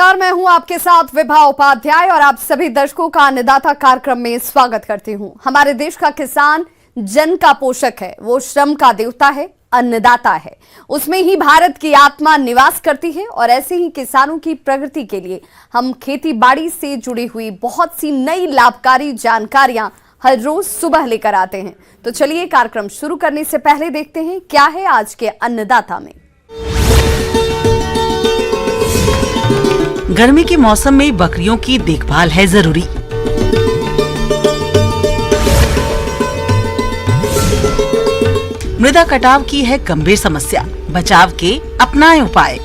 नमस्कार, मैं हूं आपके साथ विभा उपाध्याय और आप सभी दर्शकों का अन्नदाता कार्यक्रम में स्वागत करती हूं। हमारे देश का किसान जन का पोषक है, वो श्रम का देवता है, अन्नदाता है। उसमें ही भारत की आत्मा निवास करती है और ऐसे ही किसानों की प्रगति के लिए हम खेती बाड़ी से जुड़ी हुई बहुत सी नई लाभकारी जानकारियां हर रोज सुबह लेकर आते हैं। तो चलिए कार्यक्रम शुरू करने से पहले देखते हैं क्या है आज के अन्नदाता में। गर्मी के मौसम में बकरियों की देखभाल है जरूरी। मृदा कटाव की है गंभीर समस्या, बचाव के अपनाएं उपाय।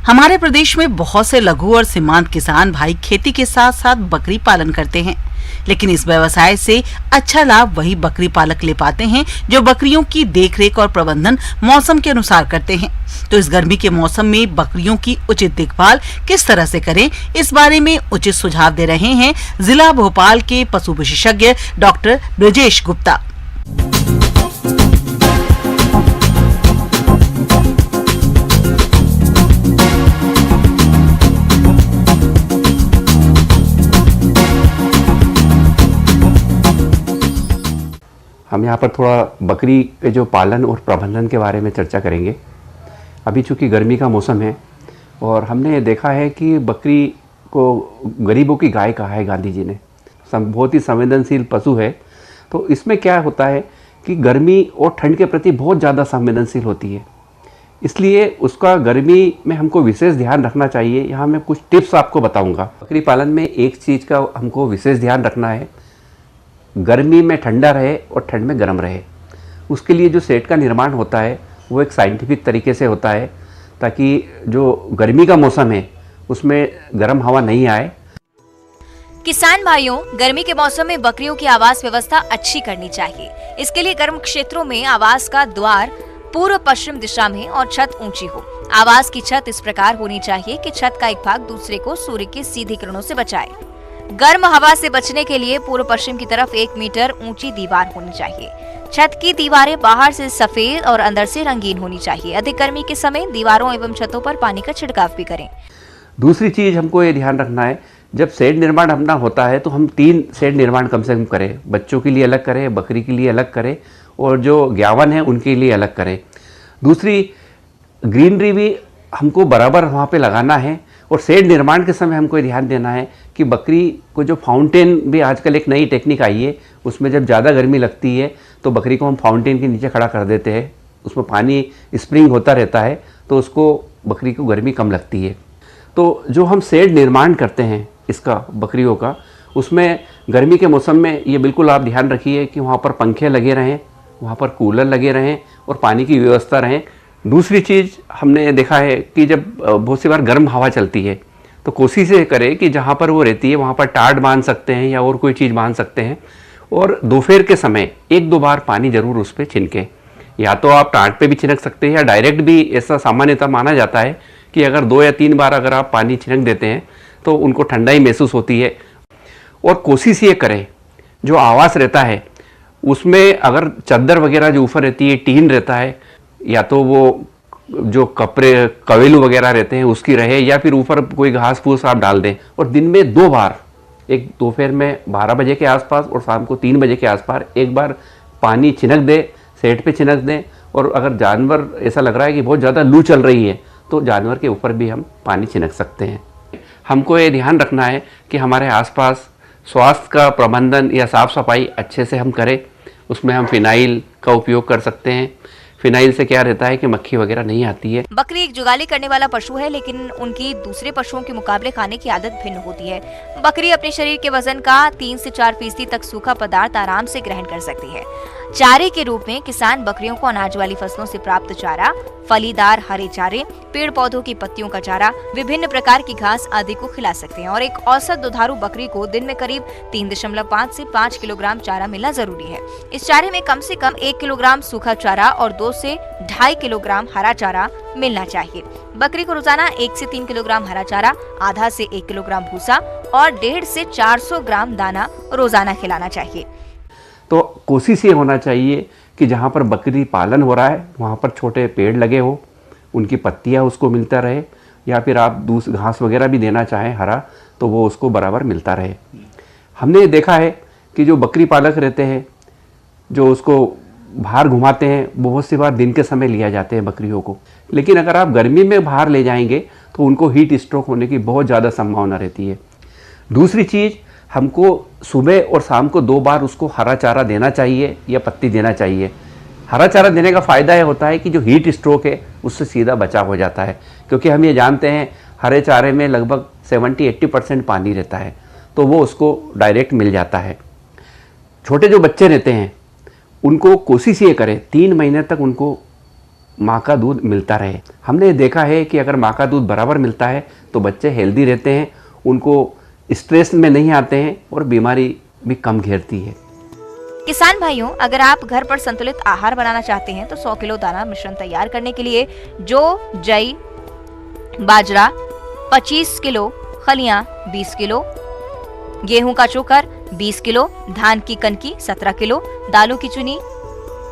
हमारे प्रदेश में बहुत से लघु और सीमांत किसान भाई खेती के साथ साथ बकरी पालन करते हैं, लेकिन इस व्यवसाय से अच्छा लाभ वही बकरी पालक ले पाते हैं जो बकरियों की देखरेख और प्रबंधन मौसम के अनुसार करते हैं। तो इस गर्मी के मौसम में बकरियों की उचित देखभाल किस तरह से करें, इस बारे में उचित सुझाव दे रहे हैं जिला भोपाल के पशु विशेषज्ञ डॉक्टर ब्रजेश गुप्ता। हम यहाँ पर थोड़ा बकरी के जो पालन और प्रबंधन के बारे में चर्चा करेंगे। अभी चूँकि गर्मी का मौसम है और हमने ये देखा है कि बकरी को गरीबों की गाय कहा है गांधी जी ने। बहुत ही संवेदनशील पशु है। तो इसमें क्या होता है कि गर्मी और ठंड के प्रति बहुत ज़्यादा संवेदनशील होती है, इसलिए उसका गर्मी में हमको विशेष ध्यान रखना चाहिए। यहाँ मैं कुछ टिप्स आपको बताऊँगा। बकरी पालन में एक चीज़ का हमको विशेष ध्यान रखना है, गर्मी में ठंडा रहे और ठंड में गर्म रहे। उसके लिए जो शेड का निर्माण होता है वो एक साइंटिफिक तरीके से होता है, ताकि जो गर्मी का मौसम है उसमें गर्म हवा नहीं आए। किसान भाइयों, गर्मी के मौसम में बकरियों की आवास व्यवस्था अच्छी करनी चाहिए। इसके लिए गर्म क्षेत्रों में आवास का द्वार पूर्व पश्चिम दिशा में और छत ऊंची हो। आवास की छत इस प्रकार होनी चाहिए कि छत का एक भाग दूसरे को सूर्य की सीधी किरणों से बचाए। गर्म हवा से बचने के लिए पूर्व पश्चिम की तरफ 1 मीटर ऊंची दीवार होनी चाहिए। छत की दीवारें बाहर से सफेद और अंदर से रंगीन होनी चाहिए। अधिक गर्मी के समय दीवारों एवं छतों पर पानी का छिड़काव भी करें। दूसरी चीज हमको ये ध्यान रखना है, जब शेड निर्माण अपना होता है तो हम 3 शेड निर्माण कम से कम करें। बच्चों के लिए अलग करें, बकरी के लिए अलग करें और जो ग्यावन है उनके लिए अलग करें। दूसरी, ग्रीनरी भी हमको बराबर वहाँ पे लगाना है। और शेड निर्माण के समय हमको ध्यान देना है कि बकरी को जो फाउंटेन भी आजकल एक नई टेक्निक आई है, उसमें जब ज़्यादा गर्मी लगती है तो बकरी को हम फाउंटेन के नीचे खड़ा कर देते हैं। उसमें पानी स्प्रिंग होता रहता है तो उसको बकरी को गर्मी कम लगती है। तो जो हम शेड निर्माण करते हैं इसका बकरियों का, उसमें गर्मी के मौसम में ये बिल्कुल आप ध्यान रखिए कि वहाँ पर पंखे लगे रहें, वहाँ पर कूलर लगे रहें और पानी की व्यवस्था रहें। दूसरी चीज़ हमने देखा है कि जब बहुत सी बार गर्म हवा चलती है तो कोशिश ये करें कि जहाँ पर वो रहती है वहाँ पर टाट बांध सकते हैं या और कोई चीज़ बांध सकते हैं। और दोपहर के समय 1-2 बार पानी ज़रूर उस पर छिनकें। या तो आप टाट पे भी छिनक सकते हैं या डायरेक्ट भी, ऐसा सामान्यतः माना जाता है कि अगर 2 या 3 बार अगर आप पानी छिनक देते हैं तो उनको ठंडाई महसूस होती है। और कोशिश ये करें जो आवास रहता है उसमें अगर चादर वगैरह जो ऊपर रहती है, टीन रहता है, या तो वो जो कपड़े कवेलू वगैरह रहते हैं उसकी रहे, या फिर ऊपर कोई घास फूस आप डाल दें। और दिन में 2 बार, एक दोपहर में 12 बजे के आसपास और शाम को 3 बजे के आसपास एक बार पानी छिनक दें, सेट पे छिनक दें। और अगर जानवर ऐसा लग रहा है कि बहुत ज़्यादा लू चल रही है तो जानवर के ऊपर भी हम पानी छिनक सकते हैं। हमको ये ध्यान रखना है कि हमारे आसपास स्वास्थ्य का प्रबंधन या साफ़ सफाई अच्छे से हम करें। उसमें हम फिनाइल का उपयोग कर सकते हैं। फिनाइल से क्या रहता है कि मक्खी वगैरह नहीं आती है। बकरी एक जुगाली करने वाला पशु है, लेकिन उनकी दूसरे पशुओं के मुकाबले खाने की आदत भिन्न होती है। बकरी अपने शरीर के वजन का 3 से 4% तक सूखा पदार्थ आराम से ग्रहण कर सकती है। चारे के रूप में किसान बकरियों को अनाज वाली फसलों से प्राप्त चारा, फलीदार हरे चारे, पेड़ पौधों की पत्तियों का चारा, विभिन्न प्रकार की घास आदि को खिला सकते हैं और एक औसत दुधारू बकरी को दिन में करीब 3.5 से 5 किलोग्राम चारा मिलना जरूरी है। इस चारे में कम से कम 1 किलोग्राम सूखा चारा और 2 से 2.5 किलोग्राम हरा चारा मिलना चाहिए। बकरी को रोजाना 1 से 3 किलोग्राम हरा चारा, आधा से 1 किलोग्राम भूसा और 150 से 400 ग्राम दाना रोजाना खिलाना चाहिए। तो कोशिश ये होना चाहिए कि जहाँ पर बकरी पालन हो रहा है वहाँ पर छोटे पेड़ लगे हो, उनकी पत्तियाँ उसको मिलता रहे, या फिर आप घास वगैरह भी देना चाहें हरा तो वो उसको बराबर मिलता रहे। हमने देखा है कि जो बकरी पालक रहते हैं जो उसको बाहर घुमाते हैं, बहुत सी बार दिन के समय लिया जाते हैं बकरियों को, लेकिन अगर आप गर्मी में बाहर ले जाएंगे तो उनको हीट स्ट्रोक होने की बहुत ज़्यादा संभावना रहती है। दूसरी चीज़, हमको सुबह और शाम को 2 बार उसको हरा चारा देना चाहिए या पत्ती देना चाहिए। हरा चारा देने का फ़ायदा ये होता है कि जो हीट स्ट्रोक है उससे सीधा बचाव हो जाता है, क्योंकि हम ये जानते हैं हरे चारे में लगभग 70-80% पानी रहता है, तो वो उसको डायरेक्ट मिल जाता है। छोटे जो बच्चे रहते हैं उनको कोशिश ये करें 3 महीने तक उनको माँ का दूध मिलता रहे। हमने देखा है कि अगर माँ का दूध बराबर मिलता है तो बच्चे हेल्दी रहते हैं, उनको स्ट्रेस में नहीं आते हैं और बीमारी भी कम घेरती है। किसान भाइयों, अगर आप घर पर संतुलित आहार बनाना चाहते हैं तो 100 किलो दाना मिश्रण तैयार करने के लिए जई, बाजरा 25 किलो, खलियां 20 किलो, गेहूं का चोकर 20 किलो, धान की कनकी 17 किलो, दालों की चुनी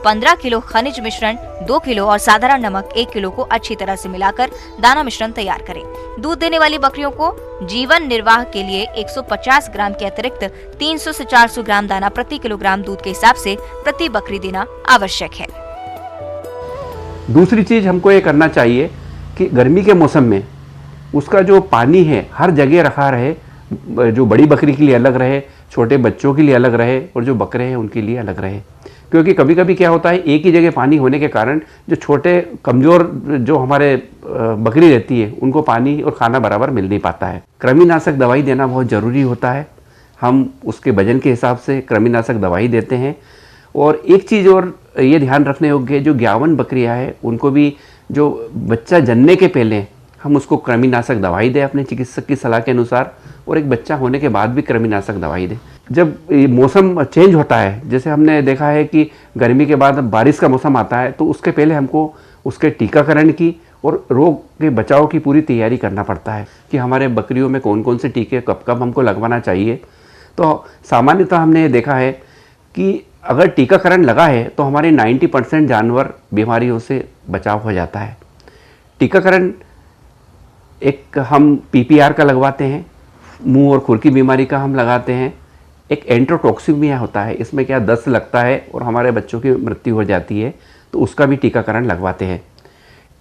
15 किलो, खनिज मिश्रण 2 किलो और साधारण नमक 1 किलो को अच्छी तरह से मिलाकर दाना मिश्रण तैयार करें। दूध देने वाली बकरियों को जीवन निर्वाह के लिए 150 ग्राम के अतिरिक्त 300 से 400 ग्राम दाना प्रति किलोग्राम दूध के हिसाब से प्रति बकरी देना आवश्यक है। दूसरी चीज़ हमको ये करना चाहिए कि गर्मी के मौसम में उसका जो पानी है हर जगह रखा रहे, जो बड़ी बकरी के लिए अलग रहे, छोटे बच्चों के लिए अलग रहे और जो बकरे हैं उनके लिए अलग रहे। क्योंकि कभी कभी क्या होता है, एक ही जगह पानी होने के कारण जो छोटे कमज़ोर जो हमारे बकरी रहती है उनको पानी और खाना बराबर मिल नहीं पाता है। कृमिनाशक दवाई देना बहुत ज़रूरी होता है। हम उसके वजन के हिसाब से कृमिनाशक दवाई देते हैं। और एक चीज़ और ये ध्यान रखने योग्य है, जो ग्यावन बकरियां हैं उनको भी जो बच्चा जन्मने के पहले हम उसको कृमिनाशक दवाई दें अपने चिकित्सक की सलाह के अनुसार, और एक बच्चा होने के बाद भी कृमिनाशक दवाई दें। जब ये मौसम चेंज होता है, जैसे हमने देखा है कि गर्मी के बाद बारिश का मौसम आता है, तो उसके पहले हमको उसके टीकाकरण की और रोग के बचाव की पूरी तैयारी करना पड़ता है कि हमारे बकरियों में कौन कौन से टीके कब कब हमको लगवाना चाहिए। तो सामान्यतः हमने देखा है कि अगर टीकाकरण लगा है तो हमारे 90% जानवर बीमारियों से बचाव हो जाता है। टीकाकरण एक हम PPR का लगवाते हैं, मुंह और खुर की बीमारी का हम लगाते हैं, एक एंट्रोटॉक्सिमिया होता है, इसमें क्या दस्त लगता है और हमारे बच्चों की मृत्यु हो जाती है, तो उसका भी टीकाकरण लगवाते हैं।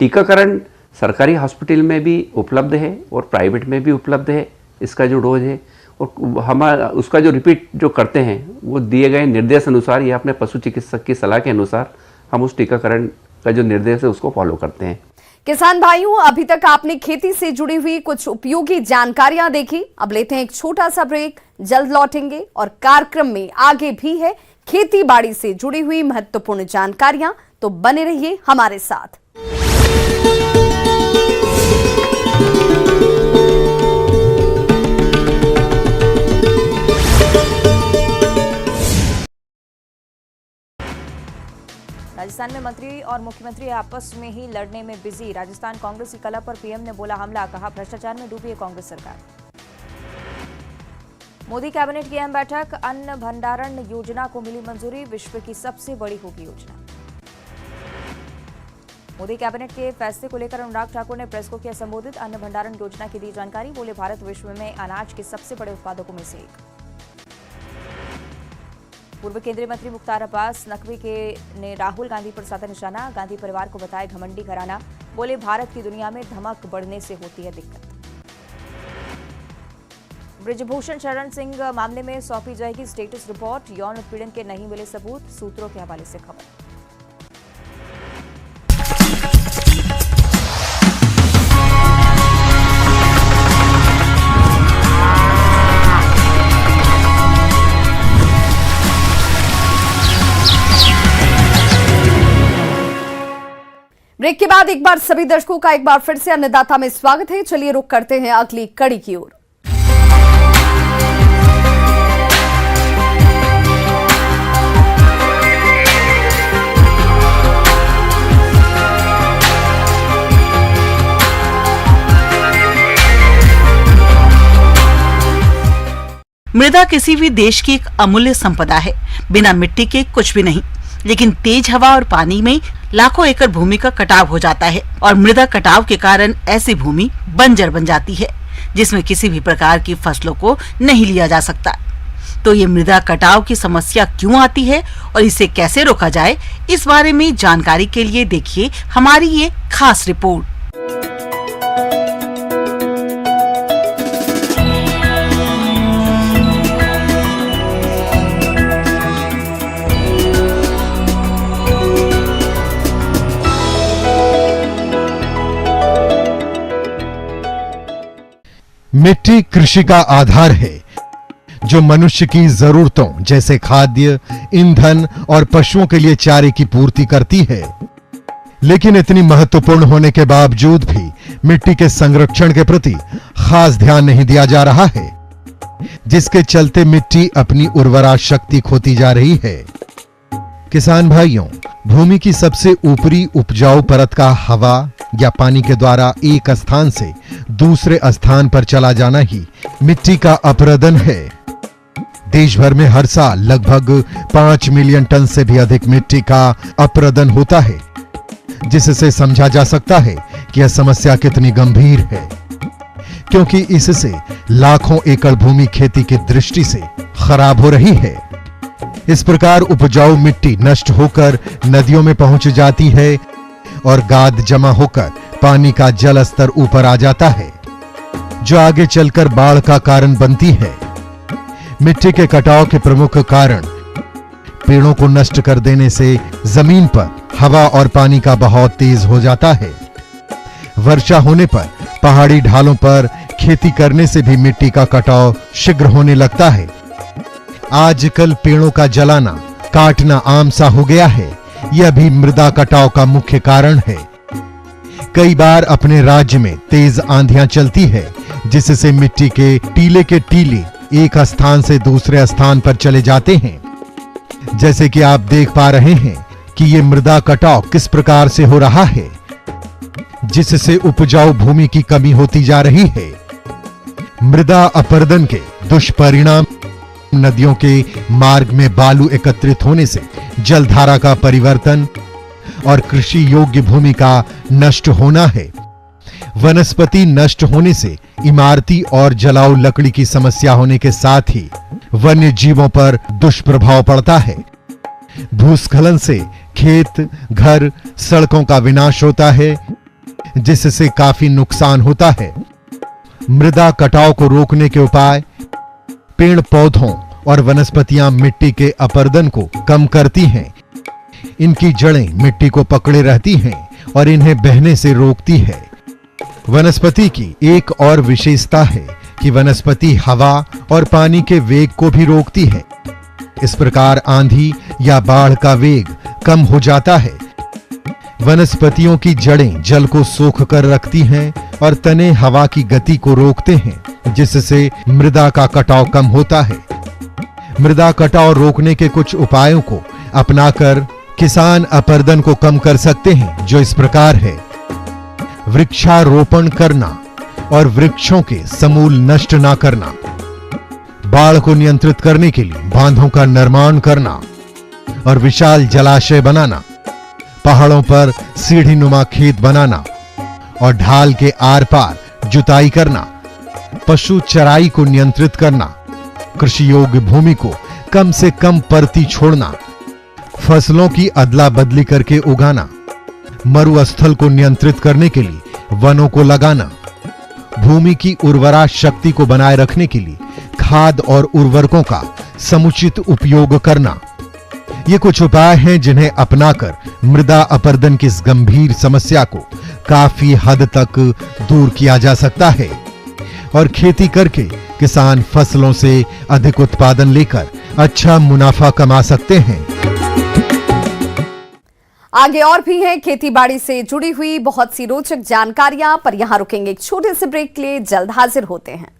टीकाकरण सरकारी हॉस्पिटल में भी उपलब्ध है और प्राइवेट में भी उपलब्ध है इसका जो डोज है, और हम उसका जो रिपीट जो करते हैं वो दिए गए निर्देश अनुसार या अपने पशु चिकित्सक की सलाह के अनुसार हम उस टीकाकरण का जो निर्देश है उसको फॉलो करते हैं। किसान भाइयों, अभी तक आपने खेती से जुड़ी हुई कुछ उपयोगी जानकारियां देखी। अब लेते हैं एक छोटा सा ब्रेक, जल्द लौटेंगे और कार्यक्रम में आगे भी है खेती बाड़ी से जुड़ी हुई महत्वपूर्ण जानकारियां, तो बने रहिए हमारे साथ। राजस्थान में मंत्री और मुख्यमंत्री आपस में ही लड़ने में बिजी। राजस्थान कांग्रेस की कला पर पीएम ने बोला हमला, कहा भ्रष्टाचार में डूबी है कांग्रेस सरकार। मोदी कैबिनेट की अहम बैठक, अन्न भंडारण योजना को मिली मंजूरी, विश्व की सबसे बड़ी होगी योजना। मोदी कैबिनेट के फैसले को लेकर अनुराग ठाकुर ने प्रेस को किया संबोधित, अन्न भंडारण योजना की दी जानकारी, बोले भारत विश्व में अनाज के सबसे बड़े उत्पादकों में से एक। पूर्व केंद्रीय मंत्री मुख्तार अब्बास नकवी ने राहुल गांधी पर साधा निशाना, गांधी परिवार को बताया घमंडी घराना, बोले भारत की दुनिया में धमक बढ़ने से होती है दिक्कत। ब्रिजभूषण शरण सिंह मामले में सौंपी जाएगी स्टेटस रिपोर्ट, यौन उत्पीड़न के नहीं मिले सबूत, सूत्रों के हवाले से खबर। ब्रेक के बाद एक बार सभी दर्शकों का एक बार फिर से अन्नदाता में स्वागत है। चलिए रुक करते हैं अगली कड़ी की ओर। मृदा किसी भी देश की एक अमूल्य संपदा है। बिना मिट्टी के कुछ भी नहीं। लेकिन तेज हवा और पानी में लाखों एकड़ भूमि का कटाव हो जाता है और मृदा कटाव के कारण ऐसी भूमि बंजर बन जाती है जिसमें किसी भी प्रकार की फसलों को नहीं लिया जा सकता। तो ये मृदा कटाव की समस्या क्यों आती है और इसे कैसे रोका जाए, इस बारे में जानकारी के लिए देखिए हमारी ये खास रिपोर्ट। मिट्टी कृषि का आधार है जो मनुष्य की जरूरतों जैसे खाद्य, ईंधन और पशुओं के लिए चारे की पूर्ति करती है। लेकिन इतनी महत्वपूर्ण होने के बावजूद भी मिट्टी के संरक्षण के प्रति खास ध्यान नहीं दिया जा रहा है, जिसके चलते मिट्टी अपनी उर्वरा शक्ति खोती जा रही है। किसान भाइयों, भूमि की सबसे ऊपरी उपजाऊ परत का हवा या पानी के द्वारा एक स्थान से दूसरे स्थान पर चला जाना ही मिट्टी का अपरदन है। देश भर में हर साल लगभग 5 मिलियन टन से भी अधिक मिट्टी का अपरदन होता है, जिससे समझा जा सकता है कि यह समस्या कितनी गंभीर है, क्योंकि इससे लाखों एकड़ भूमि खेती की दृष्टि से खराब हो रही है। इस प्रकार उपजाऊ मिट्टी नष्ट होकर नदियों में पहुंच जाती है और गाद जमा होकर पानी का जल स्तर ऊपर आ जाता है, जो आगे चलकर बाढ़ का कारण बनती है। मिट्टी के कटाव के प्रमुख कारण पेड़ों को नष्ट कर देने से जमीन पर हवा और पानी का बहाव तेज हो जाता है। वर्षा होने पर पहाड़ी ढालों पर खेती करने से भी मिट्टी का कटाव शीघ्र होने लगता है। आजकल पेड़ों का जलाना, काटना आम सा हो गया है। यह भी मृदा कटाव का मुख्य कारण है। कई बार अपने राज्य में तेज आंधियां चलती है, जिससे मिट्टी के टीले एक स्थान से दूसरे स्थान पर चले जाते हैं। जैसे कि आप देख पा रहे हैं कि यह मृदा कटाव किस प्रकार से हो रहा है, जिससे उपजाऊ भूमि की कमी होती जा रही है। मृदा अपरदन के दुष्परिणाम नदियों के मार्ग में बालू एकत्रित होने से जलधारा का परिवर्तन और कृषि योग्य भूमि का नष्ट होना है। वनस्पति नष्ट होने से इमारती और जलाऊ लकड़ी की समस्या होने के साथ ही वन्य जीवों पर दुष्प्रभाव पड़ता है। भूस्खलन से खेत, घर, सड़कों का विनाश होता है, जिससे काफी नुकसान होता है। मृदा कटाव को रोकने के उपाय: पेड़ पौधों और वनस्पतियां मिट्टी के अपरदन को कम करती हैं। इनकी जड़ें मिट्टी को पकड़े रहती हैं और इन्हें बहने से रोकती है। वनस्पति की एक और विशेषता है कि वनस्पति हवा और पानी के वेग को भी रोकती है। इस प्रकार आंधी या बाढ़ का वेग कम हो जाता है। वनस्पतियों की जड़ें जल को सोख कर रखती हैं और तने हवा की गति को रोकते हैं, जिससे मृदा का कटाव कम होता है। मृदा कटाव रोकने के कुछ उपायों को अपनाकर किसान अपरदन को कम कर सकते हैं, जो इस प्रकार है: वृक्षारोपण करना और वृक्षों के समूल नष्ट ना करना, बाढ़ को नियंत्रित करने के लिए बांधों का निर्माण करना और विशाल जलाशय बनाना, पहाड़ों पर सीढ़ीनुमा खेत बनाना और ढाल के आर पार जुताई करना, पशु चराई को नियंत्रित करना, कृषि योग्य भूमि को कम से कम परती छोड़ना, फसलों की अदला बदली करके उगाना, मरुस्थल को नियंत्रित करने के लिए वनों को लगाना, भूमि की उर्वरा शक्ति को बनाए रखने के लिए खाद और उर्वरकों का समुचित उपयोग करना। ये कुछ उपाय हैं जिन्हें अपनाकर मृदा अपरदन की इस गंभीर समस्या को काफी हद तक दूर किया जा सकता है और खेती करके किसान फसलों से अधिक उत्पादन लेकर अच्छा मुनाफा कमा सकते हैं। आगे और भी हैं खेती बाड़ी से जुड़ी हुई बहुत सी रोचक जानकारियां, पर यहां रुकेंगे एक छोटे से ब्रेक के लिए। जल्द हाजिर होते हैं।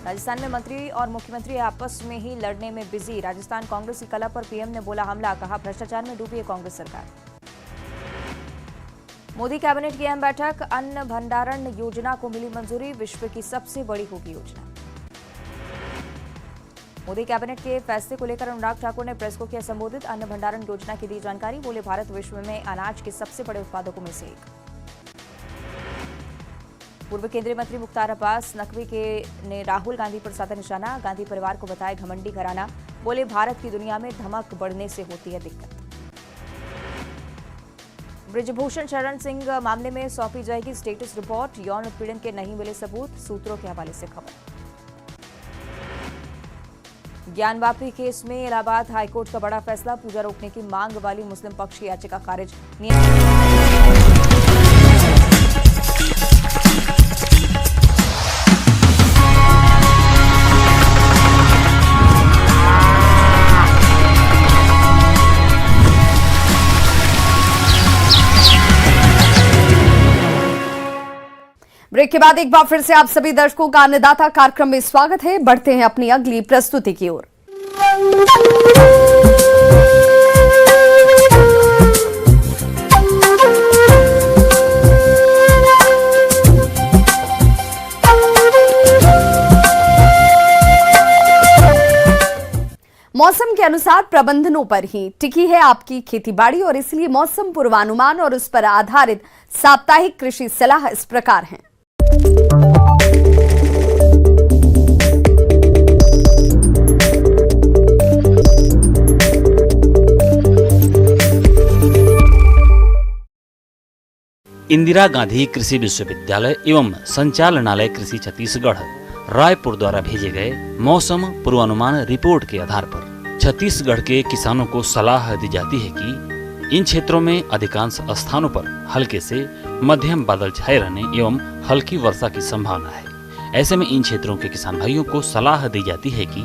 राजस्थान में मंत्री और मुख्यमंत्री आपस में ही लड़ने में बिजी। राजस्थान कांग्रेस की कला पर पीएम ने बोला हमला, कहा भ्रष्टाचार में डूबी है कांग्रेस सरकार। मोदी कैबिनेट की अहम बैठक, अन्न भंडारण योजना को मिली मंजूरी, विश्व की सबसे बड़ी होगी योजना। मोदी कैबिनेट के फैसले को लेकर अनुराग ठाकुर ने प्रेस को किया संबोधित, अन्न भंडारण योजना की दी जानकारी, बोले भारत विश्व में अनाज के सबसे बड़े उत्पादकों में से एक। पूर्व केंद्रीय मंत्री मुख्तार अब्बास नकवी ने राहुल गांधी पर साधा निशाना, गांधी परिवार को बताया घमंडी घराना, बोले भारत की दुनिया में धमक बढ़ने से होती है दिक्कत। ब्रिजभूषण शरण सिंह मामले में सौंपी जाएगी स्टेटस रिपोर्ट, यौन उत्पीड़न के नहीं मिले सबूत, सूत्रों के हवाले से खबर। ज्ञानवापी केस में इलाहाबाद हाईकोर्ट का बड़ा फैसला, पूजा रोकने की मांग वाली मुस्लिम पक्ष की याचिका खारिज। ब्रेक के बाद एक बार फिर से आप सभी दर्शकों का अन्नदाता कार्यक्रम में स्वागत है। बढ़ते हैं अपनी अगली प्रस्तुति की ओर। मौसम के अनुसार प्रबंधनों पर ही टिकी है आपकी खेतीबाड़ी, और इसलिए मौसम पूर्वानुमान और उस पर आधारित साप्ताहिक कृषि सलाह इस प्रकार है। इंदिरा गांधी कृषि विश्वविद्यालय एवं संचालनालय कृषि छत्तीसगढ़ रायपुर द्वारा भेजे गए मौसम पूर्वानुमान रिपोर्ट के आधार पर छत्तीसगढ़ के किसानों को सलाह दी जाती है कि इन क्षेत्रों में अधिकांश स्थानों पर हल्के से मध्यम बादल छाए रहने एवं हल्की वर्षा की संभावना है। ऐसे में इन क्षेत्रों के किसान भाइयों को सलाह दी जाती है कि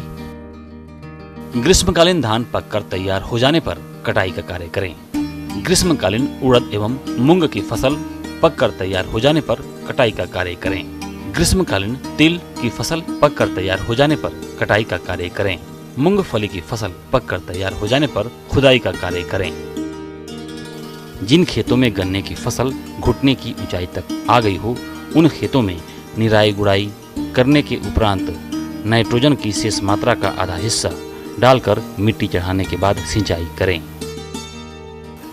ग्रीष्मकालीन धान पककर तैयार हो जाने पर कटाई का कार्य करें। ग्रीष्मकालीन उड़द एवं मूंग की फसल पककर तैयार हो जाने पर कटाई का कार्य करें। ग्रीष्मकालीन तिल की फसल पककर तैयार हो जाने पर कटाई का कार्य करें। मूंगफली की फसल पककर तैयार हो जाने पर खुदाई का कार्य करें। जिन खेतों में गन्ने की फसल घुटने की ऊंचाई तक आ गई हो, उन खेतों में निराई गुड़ाई करने के उपरांत नाइट्रोजन की शेष मात्रा का आधा हिस्सा डालकर मिट्टी चढ़ाने के बाद सिंचाई करें।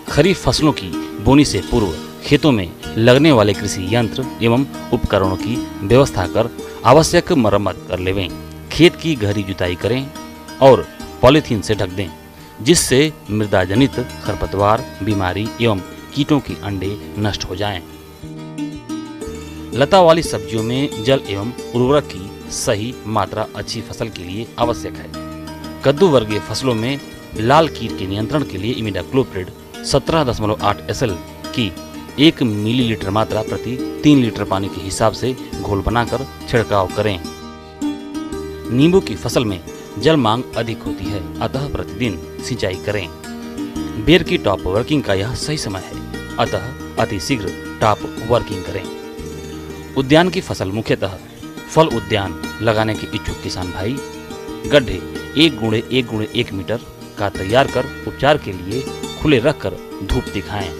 खरीफ फसलों की बोनी से पूर्व खेतों में लगने वाले कृषि यंत्र एवं उपकरणों की व्यवस्था कर आवश्यक मरम्मत कर लेवें। खेत की गहरी जुताई करें और पॉलीथीन से ढक दें, जिससे मृदा जनित खरपतवार, बीमारी एवं कीटों के अंडे नष्ट हो जाएं। लता वाली सब्जियों में जल एवं उर्वरक की सही मात्रा अच्छी फसल के लिए आवश्यक है। कद्दू वर्गीय फसलों में लाल कीट के नियंत्रण के लिए इमिडाक्लोप्रिड 17.8 SL की 1 मिलीलीटर मात्रा प्रति 3 लीटर पानी के हिसाब से घोल बनाकर छिड़काव करें। नींबू की फसल में जल मांग अधिक होती है, अतः प्रतिदिन सिंचाई करें। बेर की टॉप वर्किंग का यह सही समय है, अतः अति शीघ्र टॉप वर्किंग करें। उद्यान की फसल मुख्यतः फल उद्यान लगाने के इच्छुक किसान भाई गड्ढे 1x1 मीटर का तैयार कर उपचार के लिए खुले रखकर धूप दिखाएं।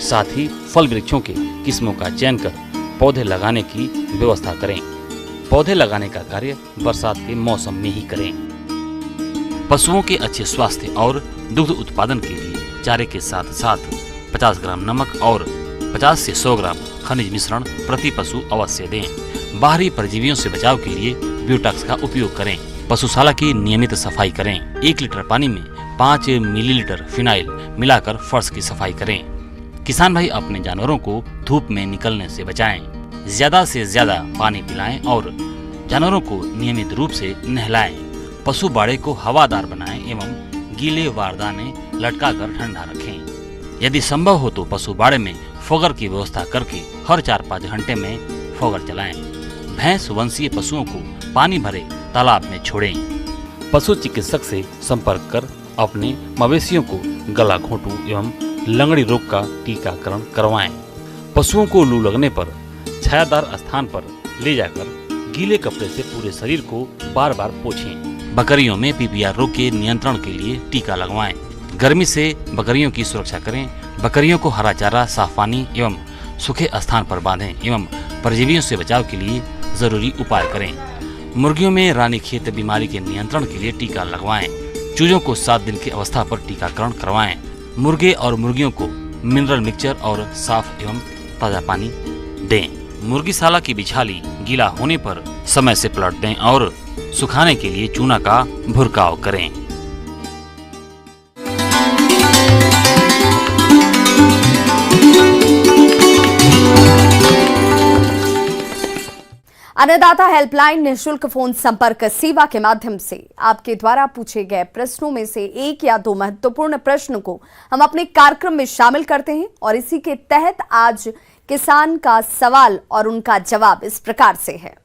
साथ ही फल वृक्षों के किस्मों का चयन कर पौधे लगाने की व्यवस्था करें। पौधे लगाने का कार्य बरसात के मौसम में ही करें। पशुओं के अच्छे स्वास्थ्य और दुग्ध उत्पादन के लिए चारे के साथ साथ 50 ग्राम नमक और 50 से 100 ग्राम खनिज मिश्रण प्रति पशु अवश्य दें। बाहरी परजीवियों से बचाव के लिए ब्यूटॉक्स का उपयोग करें। पशुशाला की नियमित सफाई करें। 1 लीटर पानी में 5 मिलीलीटर फिनाइल मिलाकर फर्श की सफाई करें। किसान भाई अपने जानवरों को धूप में निकलने से बचाएं। ज्यादा से ज्यादा पानी पिलाएं और जानवरों को नियमित रूप से नहलाएं। पशु बाड़े को हवादार बनाएं एवं गीले वारदाने लटकाकर ठंडा रखें। यदि संभव हो तो पशु बाड़े में फोगर की व्यवस्था करके हर 4-5 घंटे में फोगर चलाएं। भैंस वंशीय पशुओं को पानी भरे तालाब में छोड़ें। पशु चिकित्सक से संपर्क कर अपने मवेशियों को गला घोंटू एवं लंगड़ी रोग का टीकाकरण करवाएं। पशुओं को लू लगने पर छायादार स्थान पर ले जाकर गीले कपड़े से पूरे शरीर को बार बार पोंछें। बकरियों में पीपीआर रोग के नियंत्रण के लिए टीका लगवाएं। गर्मी से बकरियों की सुरक्षा करें। बकरियों को हरा चारा, साफ पानी एवं सूखे स्थान पर बांधें एवं परजीवियों से बचाव के लिए जरूरी उपाय करें। मुर्गियों में रानीखेत बीमारी के नियंत्रण के लिए टीका लगवाएं। चूजों को 7 दिन की अवस्था पर टीकाकरण करवाएं। मुर्गे और मुर्गियों को मिनरल मिक्सचर और साफ एवं ताजा पानी दें। मुर्गीशाला की बिछाली गीला होने पर समय से पलट दें और सुखाने के लिए चूना का भुरकाव करें। अन्नदाता हेल्पलाइन निःशुल्क फोन संपर्क सेवा के माध्यम से आपके द्वारा पूछे गए प्रश्नों में से 1 या 2 महत्वपूर्ण प्रश्न को हम अपने कार्यक्रम में शामिल करते हैं और इसी के तहत आज किसान का सवाल और उनका जवाब इस प्रकार से है।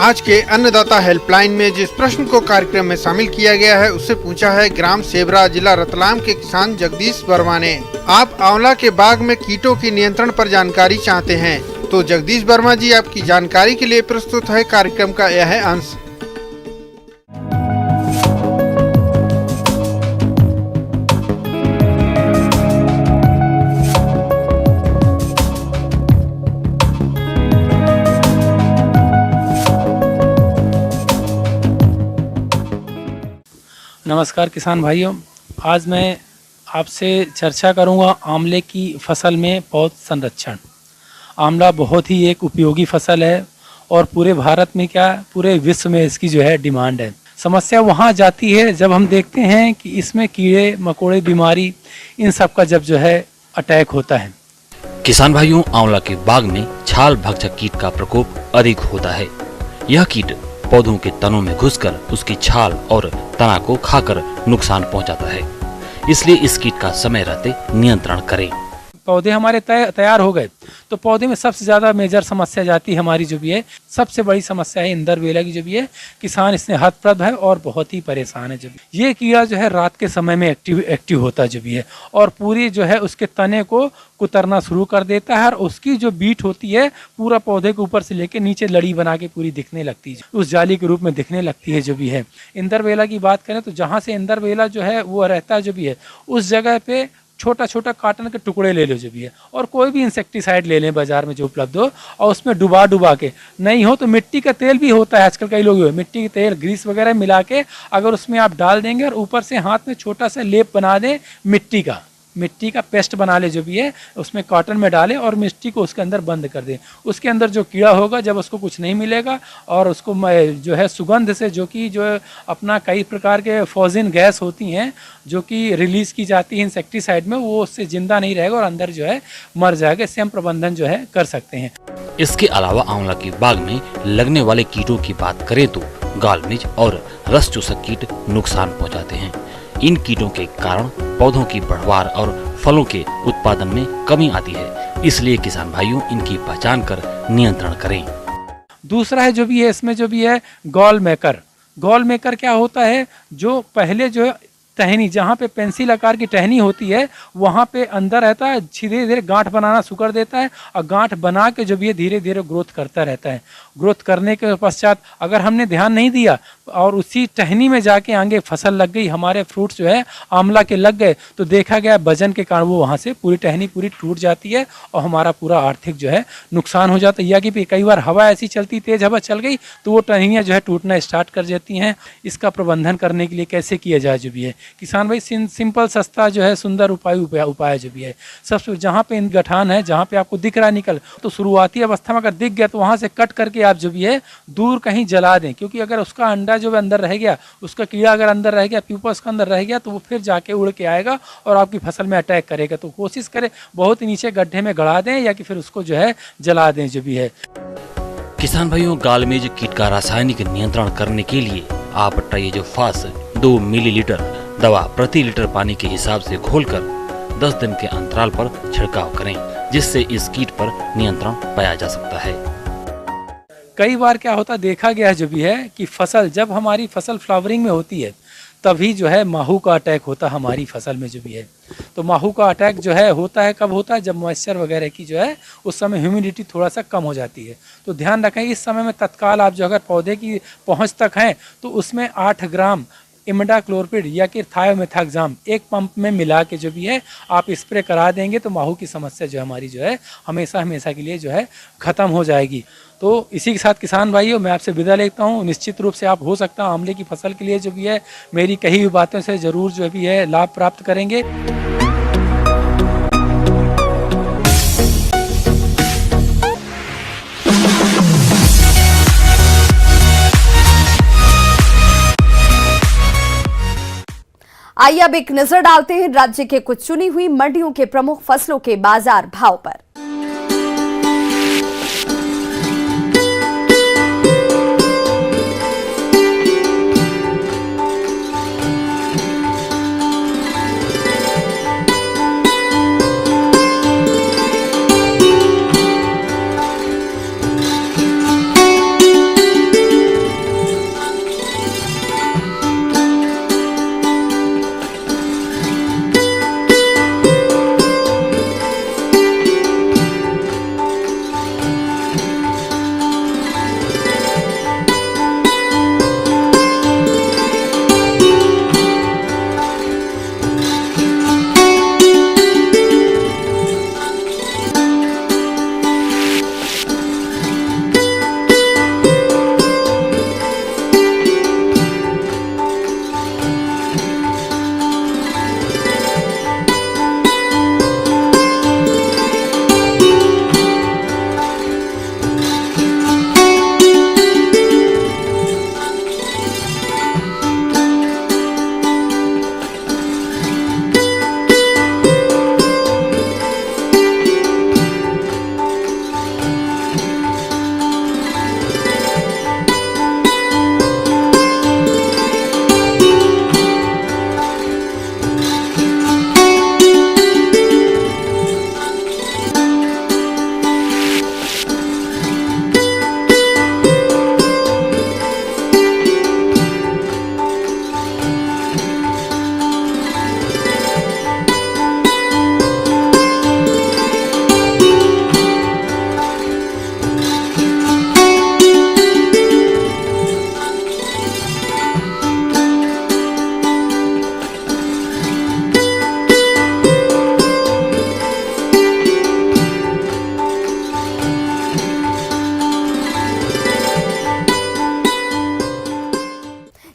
आज के अन्नदाता हेल्पलाइन में जिस प्रश्न को कार्यक्रम में शामिल किया गया है उससे पूछा है ग्राम सेवरा, जिला रतलाम के किसान जगदीश वर्मा ने। आप आंवला के बाग में कीटों की नियंत्रण पर जानकारी चाहते हैं तो जगदीश वर्मा जी आपकी जानकारी के लिए प्रस्तुत है कार्यक्रम का यह अंश। नमस्कार किसान भाइयों, आज मैं आपसे चर्चा करूंगा आंवले की फसल में पौध संरक्षण। आंवला बहुत ही एक उपयोगी फसल है और पूरे भारत में क्या पूरे विश्व में इसकी जो है डिमांड है। समस्या वहाँ जाती है जब हम देखते हैं कि इसमें कीड़े मकोड़े बीमारी इन सब का जब जो है अटैक होता है। किसान भाइयों, आंवला के बाग में छाल भक्षक कीट का प्रकोप अधिक होता है। यह कीट पौधों के तनों में घुसकर उसकी छाल और तना को खाकर नुकसान पहुंचाता है, इसलिए इस कीट का समय रहते नियंत्रण करें। पौधे हमारे तैयार हो गए तो पौधे में सबसे ज़्यादा मेजर समस्या जाती है हमारी जो भी है, सबसे बड़ी समस्या है इंदरबेला की जो भी है। किसान इसने हतप्रभ है और बहुत ही परेशान है। जब ये कीड़ा जो है रात के समय में एक्टिव होता है जो भी है और पूरी जो है उसके तने को कुतरना शुरू कर देता है और उसकी जो बीट होती है पूरा पौधे के ऊपर से लेके नीचे लड़ी बना के पूरी दिखने लगती है, उस जाली के रूप में दिखने लगती है जो भी है। इंदरबेला की बात करें तो जहाँ से इंदरबेला जो है वो रहता है जो भी है उस जगह पे छोटा छोटा कॉटन के टुकड़े ले लो जो भी है और कोई भी इंसेक्टिसाइड ले लें बाजार में जो उपलब्ध हो और उसमें डुबा के, नहीं हो तो मिट्टी का तेल भी होता है आजकल, कई लोग मिट्टी के तेल ग्रीस वगैरह मिला के अगर उसमें आप डाल देंगे और ऊपर से हाथ में छोटा सा लेप बना दें मिट्टी का पेस्ट बना ले जो भी है उसमें कॉटन में डालें और मिट्टी को उसके अंदर बंद कर दें। उसके अंदर जो कीड़ा होगा जब उसको कुछ नहीं मिलेगा और उसको जो है सुगंध से जो कि जो अपना कई प्रकार के फॉजिन गैस होती हैं जो कि रिलीज की जाती है इंसेक्टिसाइड में, वो उससे जिंदा नहीं रहेगा और अंदर जो है मर जाएगा। इससे हम प्रबंधन जो है कर सकते हैं। इसके अलावा आंवला के बाग में लगने वाले कीटों की बात करें तो गाल मिर्च और रस चूसक कीट नुकसान पहुंचाते हैं। इन कीटों के कारण पौधों की बढ़वार और फलों के उत्पादन में कमी आती है, इसलिए किसान भाइयों इनकी पहचान कर नियंत्रण करें। दूसरा है जो भी है इसमें जो भी है गॉल मेकर क्या होता है, जो पहले जो है टहनी जहाँ पे पेंसिल आकार की टहनी होती है वहाँ पे अंदर रहता है, धीरे धीरे गांठ बनाना शुरू कर देता है और गांठ बना के जो भी है धीरे धीरे ग्रोथ करता रहता है। ग्रोथ करने के पश्चात अगर हमने ध्यान नहीं दिया और उसी टहनी में जाके आगे फसल लग गई, हमारे फ्रूट्स जो है आंवला के लग गए तो देखा गया वजन के कारण वो वहाँ से पूरी टहनी पूरी टूट जाती है और हमारा पूरा आर्थिक जो है नुकसान हो जाता है। या कि कई बार हवा ऐसी चलती, तेज हवा चल गई तो वो टहनियाँ जो है टूटना स्टार्ट कर जाती हैं। इसका प्रबंधन करने के लिए कैसे किया जाए जो भी है किसान भाई, सिंपल सस्ता जो है सुंदर उपाय जो भी है। सबसे जहाँ पे गठान है, जहाँ पे आपको दिख रहा है निकल, तो शुरुआती अवस्था में अगर दिख गया तो वहाँ से कट करके आप जो भी है दूर कहीं जला दें, क्योंकि अगर उसका अंडा जो है अंदर रह गया, उसका कीड़ा अगर अंदर रह गया, प्यूपा उसका अंदर रह गया तो वो फिर जाके उड़ के आएगा और आपकी फसल में अटैक करेगा। तो कोशिश करें बहुत नीचे गड्ढे में गड़ा दें या कि फिर उसको जो है जला दें जो भी है। किसान भाइयों, गालमेज कीट का रासायनिक नियंत्रण करने के लिए आप ट्राइजोफास 2 मिलीलीटर दवा प्रति लीटर पानी के हिसाब से घोलकर 10 दिन के अंतराल पर छिड़काव करें। जिससे इस कीट पर नियंत्रण पाया जा सकता है। कई बार क्या होता देखा गया जो भी है कि फसल जब हमारी फसल फ्लावरिंग में होती है तभी जो है माहू का अटैक होता हमारी फसल में जो भी है। तो माहू का अटैक जो है होता है कब होता है, जब मॉइस्चर वगैरह की जो है उस समय ह्यूमिडिटी थोड़ा सा कम हो जाती है। तो ध्यान रखें इस समय में तत्काल आप जो अगर पौधे की पहुंच तक हैं तो उसमें 8 ग्राम इमिडाक्लोप्रिड या कि थायोमेथाक्साम एक पंप में मिला के जो भी है आप स्प्रे करा देंगे तो माहू की समस्या जो हमारी जो है हमेशा हमेशा के लिए जो है ख़त्म हो जाएगी। तो इसी के साथ किसान भाइयों मैं आपसे विदा लेता हूँ। निश्चित रूप से आप हो सकता है आंवले की फसल के लिए जो भी है मेरी कही हुई बातों से ज़रूर जो भी है लाभ प्राप्त करेंगे। आइए अब एक नजर डालते हैं राज्य के कुछ चुनी हुई मंडियों के प्रमुख फसलों के बाजार भाव पर।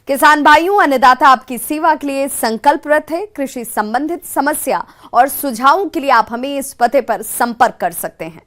किसान भाइयों, अन्नदाता आपकी सेवा के लिए संकल्परत है। कृषि संबंधित समस्या और सुझावों के लिए आप हमें इस पते पर संपर्क कर सकते हैं।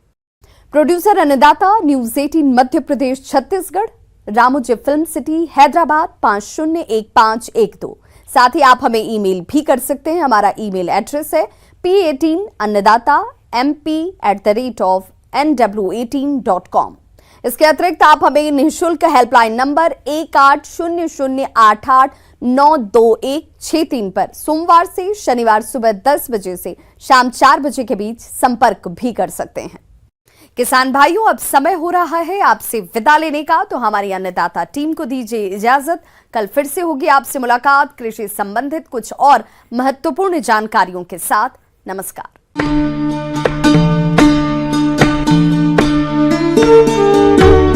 प्रोड्यूसर अन्नदाता, news 18 Madhya Pradesh Chhattisgarh, Ramoji film city, Hyderabad 501512। साथ ही आप हमें ईमेल भी कर सकते हैं। हमारा ईमेल एड्रेस है p18annadatamp@nw18.com। इसके अतिरिक्त आप हमें निःशुल्क हेल्पलाइन नंबर 180088922163 पर सोमवार से शनिवार सुबह 10 बजे से शाम 4 बजे के बीच संपर्क भी कर सकते हैं। किसान भाइयों, अब समय हो रहा है आपसे विदा लेने का, तो हमारी अन्नदाता टीम को दीजिए इजाजत। कल फिर से होगी आपसे मुलाकात कृषि संबंधित कुछ और महत्वपूर्ण जानकारियों के साथ। नमस्कार।